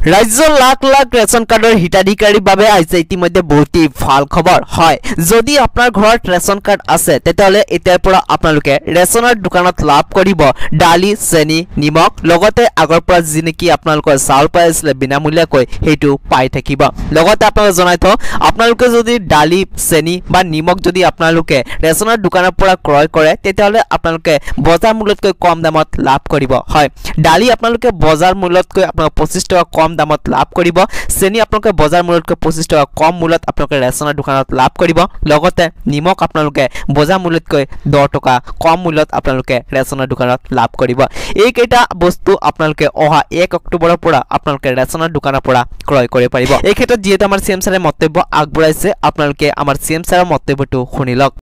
ৰাজ্যৰ লাখ লাখ ৰেচন কাৰ্ডৰ হিতাধিকাৰীৰ বাবে আহিছে ইতিমধ্যে বহুতেই ভাল খবৰ হয়। যদি আপোনাৰ ঘৰত ৰেচন কাৰ্ড আছে তেতিয়াহ'লে এতিয়াৰ পৰা আপোনালোকে ৰেচনৰ দোকানত লাভ কৰিব দালি, চেনি, নিমখ, লগতে আগৰ পৰা যি নেকি আপোনালোকৰ চাউল পাই আছিলে বিনামূলীয়াকৈ সেইটো পাই থাকিব। লগতে আপোনালোকে জনাই থওঁ, আপোনালোকে যদি দালি, চেনি বা নিমখ যদি আপোনালোকে ৰেচনৰ দোকানৰ পৰা ক্ৰয় কৰে তেতিয়াহ'লে আপোনালোকে বজাৰ মূল্যতকৈ কম দামত লাভ কৰিব। হয়, দালি আপোনালোকে বজাৰ মূল্যতকৈ আপোনালোকে 25 টকা কম দামত লাভ কৰিব। চেনি আপোনালোকে বজাৰ মূল্যতকৈ 25 টকা কম মূল্যত আপোনালোকে ৰেচনৰ দোকানত লাভ কৰিব। লগতে নিমখ আপোনালোকে বজাৰ মূল্যতকৈ 10 টকা কম মূল্যত আপোনালোকে ৰেচনৰ দোকানত লাভ কৰিব। এইকেইটা বস্তু আপোনালোকে অহা 1 অক্টোবৰৰ পৰা আপোনালোকে ৰেচনৰ দোকানৰ পৰা ক্ৰয় কৰিব পাৰিব। এই ক্ষেত্ৰত যিহেতু আমাৰ চিএম ছাৰে মন্তব্য আগবঢ়াইছে, আপোনালোকে আমাৰ চিএম ছাৰৰ মন্তব্যটো শুনি লওক।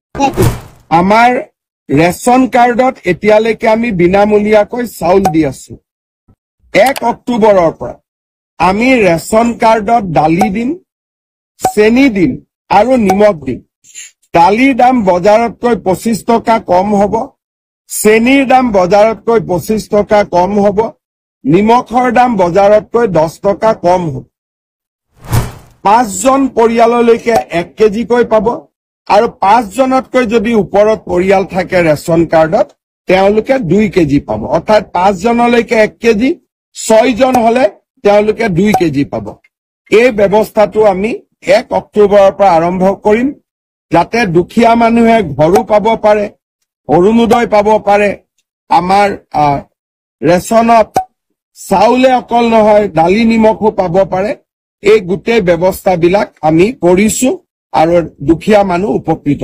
আমাৰ ৰেচন কাৰ্ডত এতিয়ালৈকে আমি বিনামূলীয়াকৈ চাউল দি আছো। 1 অক্টোবৰৰ পৰা আমি ৰেচন কাৰ্ডত দালি দিম, চেনি দিম আৰু নিমখ দিম। দালিৰ দাম বজাৰতকৈ 25 টকা কম হ'ব, চেনিৰ দাম বজাৰতকৈ 25 টকা কম হ'ব, নিমখৰ দাম বজাৰতকৈ 10 টকা কম হ'ব। 5 জন পৰিয়াললৈকে 1 কেজিকৈ পাব আৰু 5 জনতকৈ যদি ওপৰত পৰিয়াল থাকে ৰেচন কাৰ্ডত তেওঁলোকে 2 কেজি পাব। অৰ্থাৎ 5 জনলৈকে 1 কেজি, 6 জন হলে তেওঁলোকে 2 কেজি পাব। এই ব্যৱস্থাটো আমি 1 অক্টোবৰৰ পৰা আৰম্ভ কৰিম, যাতে দুখীয়া মানুহে ঘৰো পাব পাৰে, অৰুণোদয় পাব পাৰে। আমাৰ ৰেচনত চাউলে অকল নহয় দালি নিমখো পাব পাৰে। এই গোটেই ব্যৱস্থাবিলাক আমি কৰিছো আৰু দুখীয়া মানুহ উপকৃত।